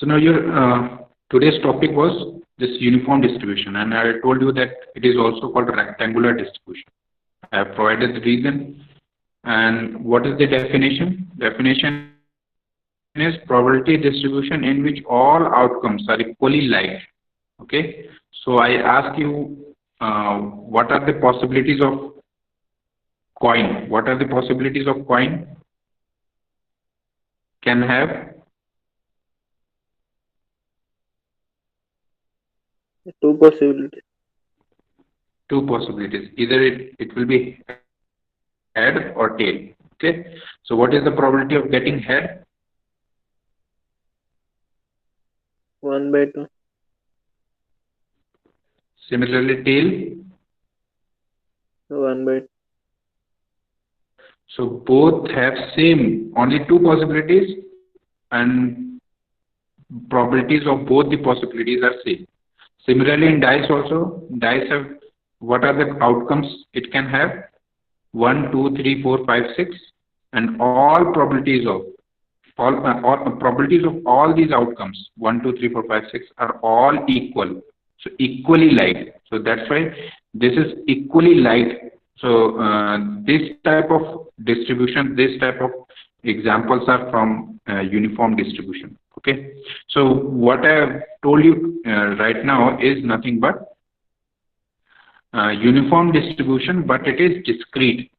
So now your today's topic was this uniform distribution, and I told you that it is also called rectangular distribution. I have provided the reason. And what is the definition? Definition is probability distribution in which all outcomes are equally liked. Okay. So I ask you, what are the possibilities of coin? What are the possibilities of coin can have? Two possibilities. Two possibilities. Either it will be head or tail. Okay. So what is the probability of getting head? 1/2. Similarly, tail. 1/2. So both have same, only two possibilities, and probabilities of both the possibilities are same. Similarly, in dice also, dice have, what are the outcomes it can have? 1, 2, 3, 4, 5, 6, and all probabilities of all these outcomes 1, 2, 3, 4, 5, 6 are all equal. So equally liked. So that's why this is equally liked. So this type of distribution, this type of examples are from uniform distribution. Okay. So what I have told you right now is nothing but uniform distribution, but it is discrete.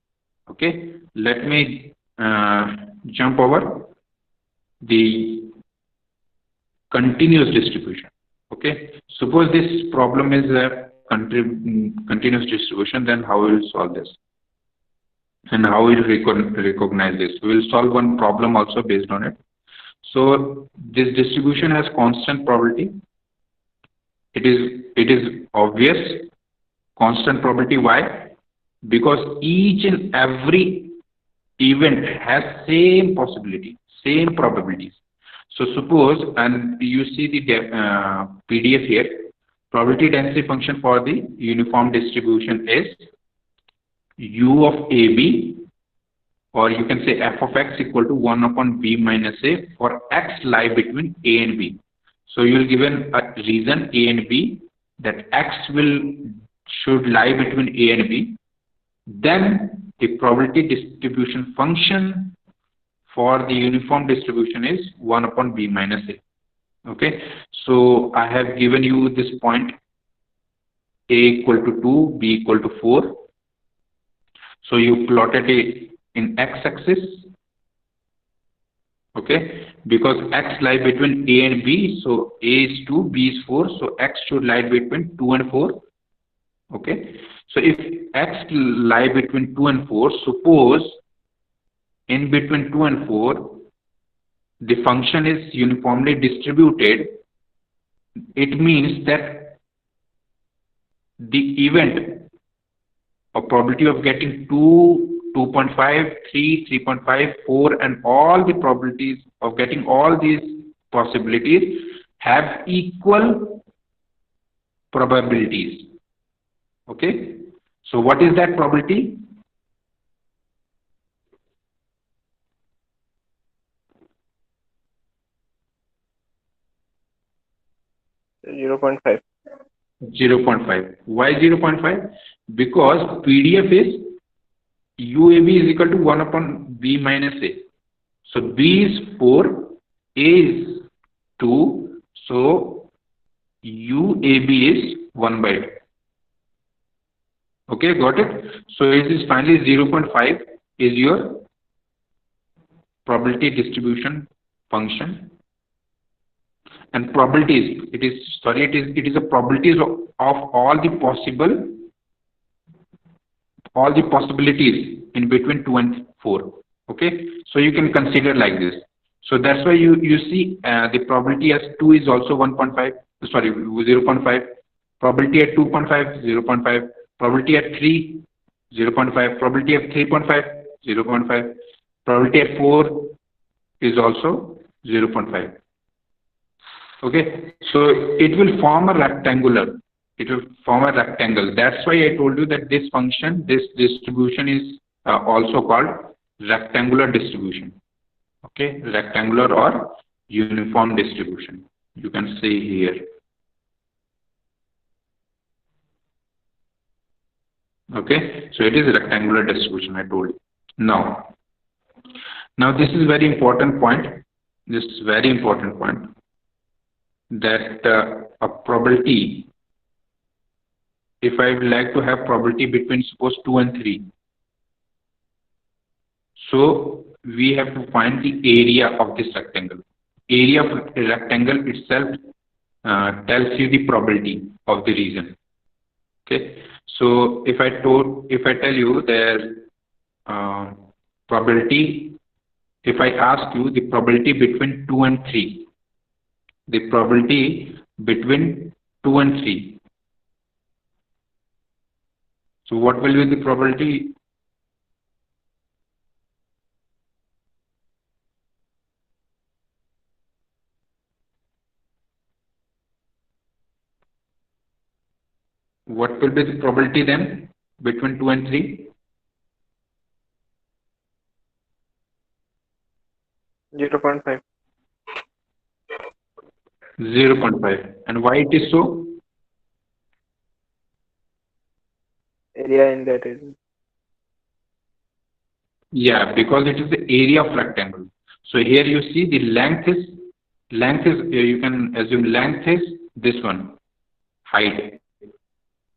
Okay. Let me jump over the continuous distribution. Okay. Suppose this problem is a continuous distribution, then how we will solve this and how we will recognize this? We will solve one problem also based on it. So this distribution has constant probability. It is obvious constant probability. Why? Because each and every event has same possibility, same probabilities. So suppose, and you see the PDF here, probability density function for the uniform distribution is U of AB, or you can say f of x equal to 1 upon b minus a for x lie between a and b. So you will given a reason a and b that x should lie between a and b. Then the probability distribution function for the uniform distribution is 1 upon b minus a. Okay. So I have given you this point a equal to 2, b equal to 4. So you plotted it in x-axis. Okay. Because x lie between a and b. So a is 2, b is 4. So x should lie between 2 and 4. Okay. So if x lie between 2 and 4, suppose in between 2 and 4, the function is uniformly distributed, it means that the event or probability of getting 2, 2.5, 3, 3.5, 4, and all the probabilities of getting all these possibilities have equal probabilities. Okay. So what is that probability? Zero 0.5. 0.5. Why 0.5? Because PDF is UAB is equal to 1 upon B minus A. So B is 4, A is 2, so UAB is 1/2. Okay, got it? So it is finally 0.5 is your probability distribution function. And probabilities, it is a probabilities of all the possibilities in between 2 and 4. Okay, so you can consider like this. So that's why you see the probability as 2 is also 1.5, sorry, 0.5, probability at 2.5, 0.5, probability at 3, 0.5, probability at 3.5, 0.5, probability at 4 is also 0.5. Okay, so it will form a rectangular. It will form a rectangle. That's why I told you that this function, this distribution is also called rectangular distribution. Okay, rectangular or uniform distribution. You can see here. Okay, so it is a rectangular distribution, I told you. Now this is very important point. This is very important point, that a probability, if I would like to have probability between suppose 2 and 3, so we have to find the area of this rectangle. Area of a rectangle itself tells you the probability of the region. Okay, so if I tell you that probability, if I ask you the probability between 2 and 3, the probability between 2 and 3, so what will be the probability? What will be the probability then between 2 and 3? 0.5. 0.5. And why it is so? Area in that area. Yeah, because it is the area of rectangle. So here you see the length is you can assume length is this one, height,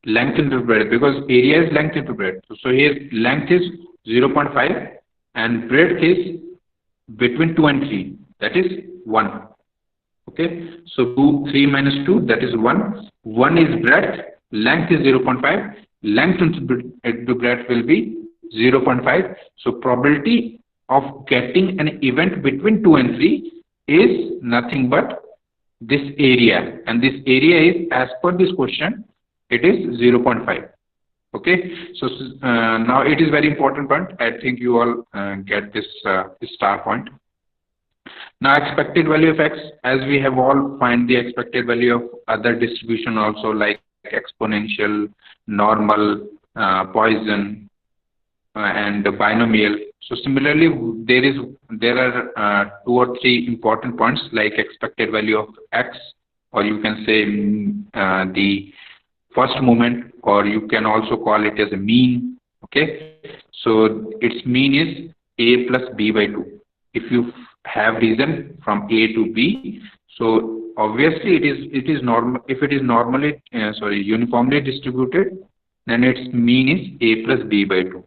length into breadth, because area is length into breadth. So here length is 0.5 and breadth is between 2 and 3, that is 1. Okay, so 3 minus 2, that is 1. 1 is breadth, length is 0.5, length into breadth will be 0.5. So probability of getting an event between 2 and 3 is nothing but this area, and this area is, as per this question, it is 0.5. Okay, so now it is very important point. I think you all get this star point. Now expected value of x, as we have all find the expected value of other distribution also, like exponential, normal, Poisson, and binomial. So similarly, there are 2 or 3 important points like expected value of x, or you can say the first moment, or you can also call it as a mean. Okay, so its mean is a plus b by 2. If you have reason from a to b, so obviously it is normal. If it is normally uniformly distributed, then its mean is a plus b by 2.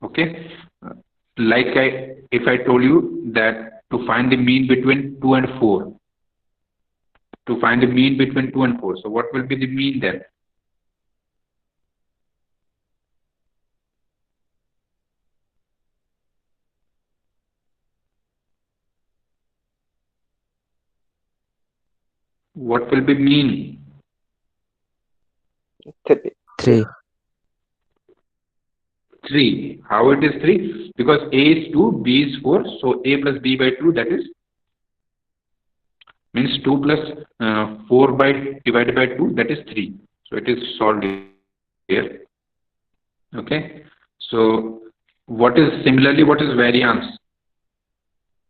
Okay, like if I told you that to find the mean between 2 and 4, to find the mean between 2 and 4, so what will be the mean then? What will be mean? 3. 3. How it is 3? Because a is 2, b is 4, so a plus b by 2, that is means 2 plus 4 by divided by 2, that is 3. So it is solved here. Okay. So what is variance?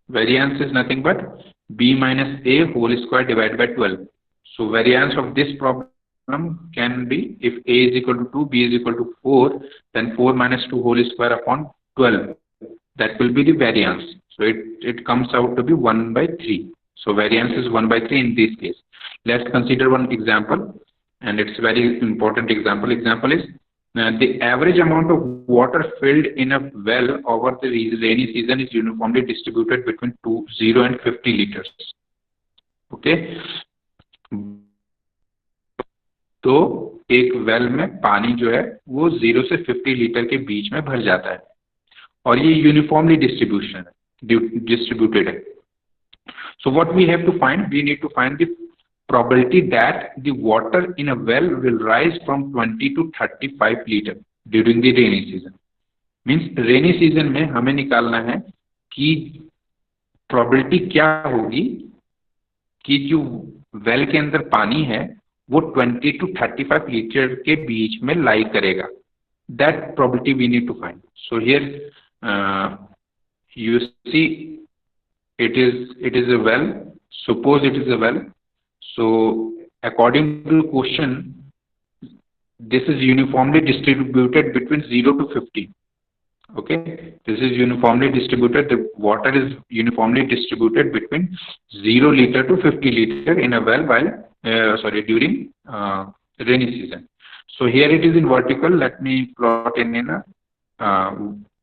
Variance is nothing but b minus a whole square divided by 12. So variance of this problem can be, if a is equal to 2, b is equal to 4, then 4 minus 2 whole square upon 12. That will be the variance. So it comes out to be 1 by 3. So variance is 1 by 3 in this case. Let's consider one example, and it's a very important example. Example is the average amount of water filled in a well over the rainy season is uniformly distributed between 0 and 50 liters. Okay. तो एक well में पानी जो है वो 0 से 50 litre के बीच में भर जाता है, और ये यूनिफॉर्मली डिस्ट्रीब्यूटेड है. So what we have to find? We need to find the probability that the water in a well will rise from 20 to 35 liter during the rainy season. Means rainy season में हमें निकालना है कि probability क्या होगी कि जो well के अंदर पानी है वो 20 to 35 लीटर के बीच में लाई करेगा. That probability we need to find. So here you see it is a well. Suppose it is a well. So according to the question, this is uniformly distributed between 0 to 50. Okay, this is uniformly distributed. The water is uniformly distributed between 0 liter to 50 liter in a well while during rainy season. So here it is in vertical. Let me plot in a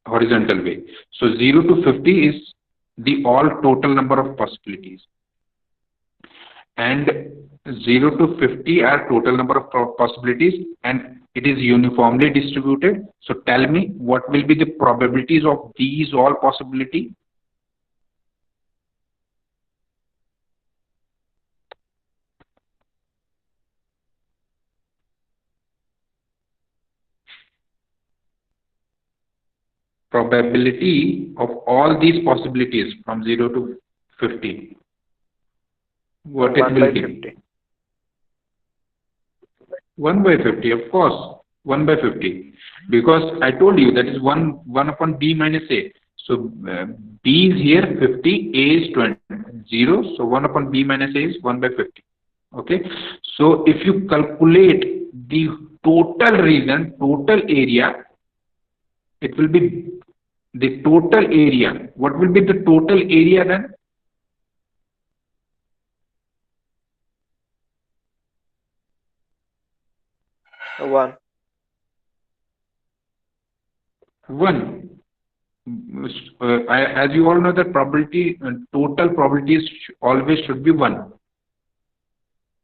horizontal way. So 0 to 50 is the all total number of possibilities, and 0 to 50 are total number of possibilities, and it is uniformly distributed. So tell me what will be the probabilities of these all possibility. Probability of all these possibilities from 0 to 50. What it 1 will by be? 50. 1 by 50, of course, 1 by 50. Because I told you that is 1 upon b minus a. So b is here 50, a is 20, 0. So 1 upon b minus a is 1 by 50. Okay. So if you calculate the total region, total area, it will be the total area. What will be the total area then? 1. 1. As you all know, the probability, total probabilities always should be 1.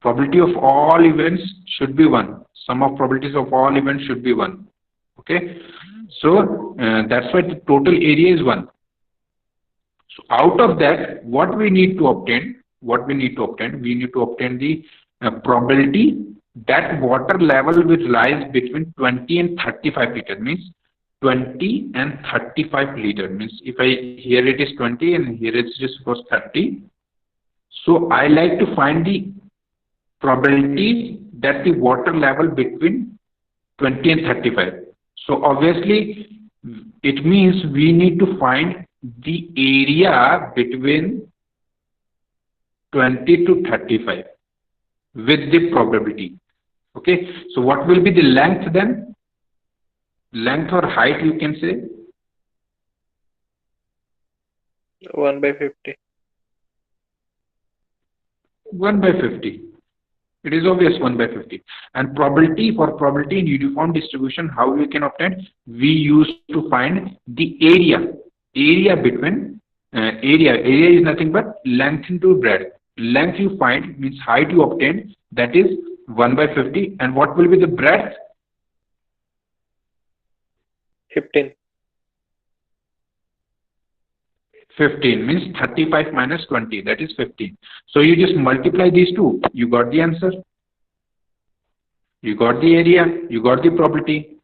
Probability of all events should be 1. Sum of probabilities of all events should be 1. Okay. So that's why the total area is 1. So out of that, what we need to obtain? We need to obtain the probability that water level will rise between 20 and 35 liter. Means 20 and 35 liter. Means if here it is 20 and here it is suppose 30. So I like to find the probability that the water level between 20 and 35. So obviously it means we need to find the area between 20 to 35 with the probability. Okay. So what will be the length then? Length or height you can say? 1 by 50. 1 by 50. It is obvious 1 by 50. And probability, for probability in uniform distribution, how we can obtain? We used to find the area. Area between, area is nothing but length into breadth. Length you find means height you obtain, that is 1 by 50. And what will be the breadth? 15. 15 means 35 minus 20, that is 15. So you just multiply these two, you got the answer. You got the area, you got the probability.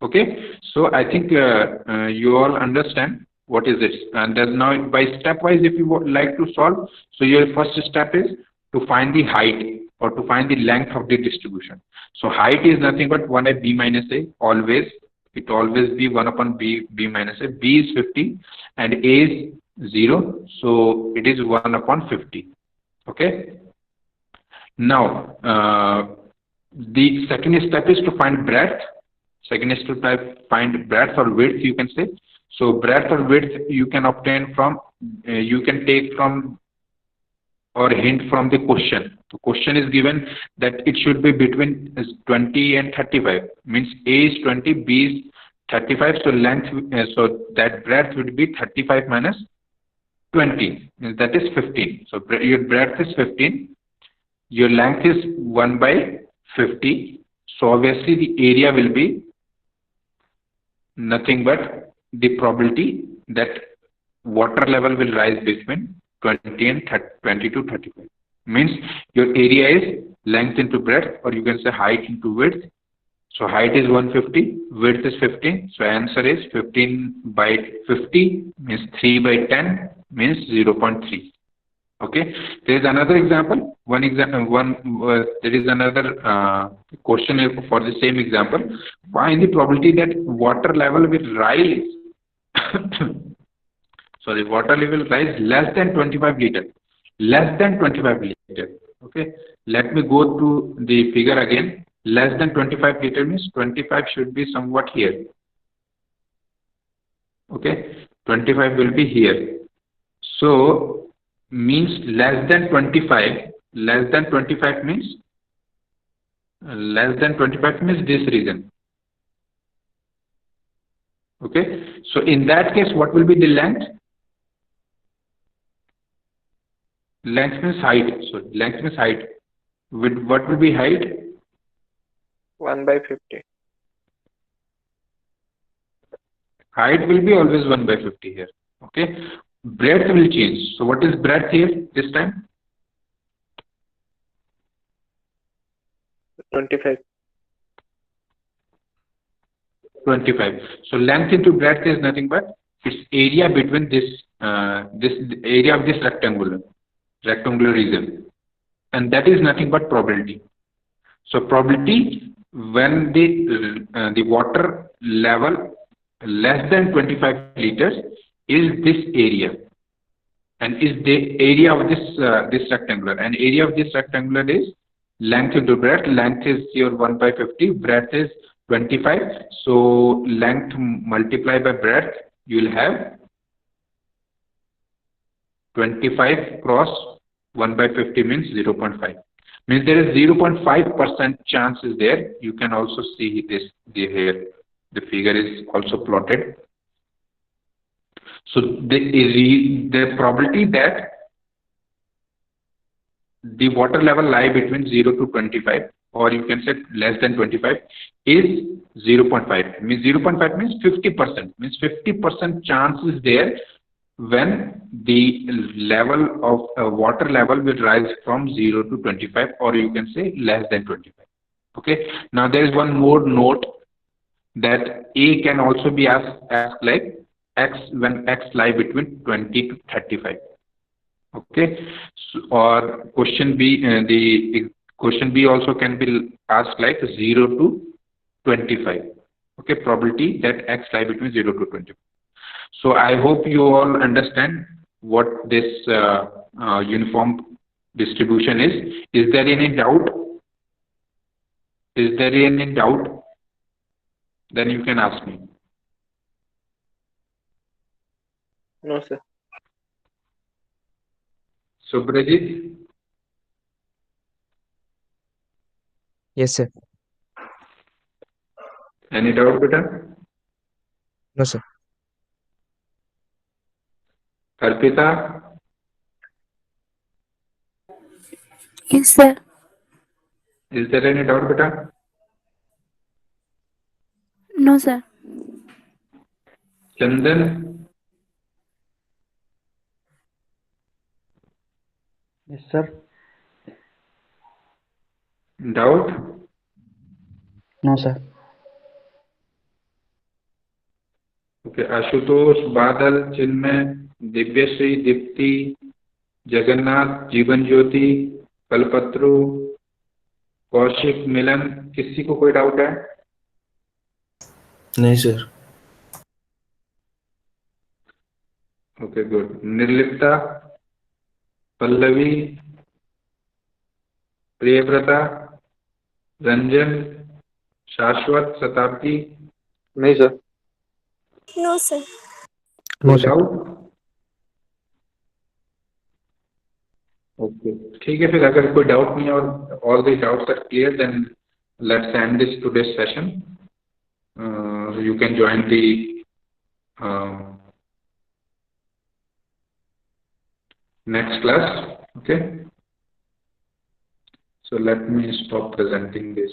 Okay, so I think you all understand what is this. And then now by stepwise, if you would like to solve, so your first step is to find the height or to find the length of the distribution. So height is nothing but 1 by b minus a, always. It always be 1 upon b minus a. B is 50 and a is 0. So it is 1 upon 50. Okay. Now, the second step is to find breadth. Second is to find breadth or width, you can say. So breadth or width you can obtain from, you can take from or hint from the question. The question is given that it should be between 20 and 35. Means A is 20, B is 35. So length, so that breadth would be 35 minus 20. That is 15. So your breadth is 15. Your length is 1 by 50. So obviously the area will be nothing but the probability that water level will rise between 20 and 20 to 35. Means your area is length into breadth, or you can say height into width. So height is 150, width is 15. So answer is 15 by 50 means 3 by 10 means 0.3. Okay. There is another example. There is another question for the same example. Find the probability that water level will rise. Sorry, water level rise less than 25 liter. less than 25 liter. Okay, let me go to the figure again. Less than 25 liter means 25 should be somewhat here. Okay, 25 will be here. So means less than 25. Less than 25 means this region. Okay, so in that case, what will be the length? Length means height. So length means height. With what will be height? 1 by 50. Height will be always 1 by 50 here. Okay. Breadth will change. So what is breadth here this time? 25. 25. So length into breadth is nothing but its area between this area of this rectangular region, and that is nothing but probability. So probability when the water level less than 25 liters is this area, and is the area of this rectangular, and area of this rectangular is length into breadth. Length is your 1 by 50, breadth is 25. So length multiplied by breadth, you will have 25 cross 1 by 50 means 0.5. Means there is 0.5% chance is there. You can also see this here. The figure is also plotted. So the probability that the water level lie between 0 to 25, or you can say less than 25, is 0.5. Means 0.5 means 50%. Means 50% chance is there when the level of water level will rise from 0 to 25, or you can say less than 25. Okay. Now there is one more note, that A can also be asked like x when x lie between 20 to 35. Okay. So, or question B, the question B also can be asked like 0 to 25. Okay, probability that x lie between 0 to 25. So I hope you all understand what this uniform distribution is. Is there any doubt? Is there any doubt? Then you can ask me. No, sir. Subrajit? Yes, sir. Any doubt, beta? No, sir. Arpita? Yes, sir. Is there any doubt, beta? No, sir. Chandan? Yes, sir. Doubt? No, sir. Okay, Ashutosh, Badal, Chinmay, Divyashree, Dipti, Jagannath, Jeevan Jyoti, कल्पत्रु, Kaushik, मिलन, किसी को कोई doubt है? नहीं सर. Okay good. Nirlipta, Pallavi, Priyavrata, Ranjan, Shashwat, Shatabdi? नहीं, sir. No, sir. No, कोई sir. Doubt? Okay, ठीक है. फिर अगर कोई डाउट नहीं और all the doubts are clear, then let's end this today's session. You can join the next class. Okay. So let me stop presenting this.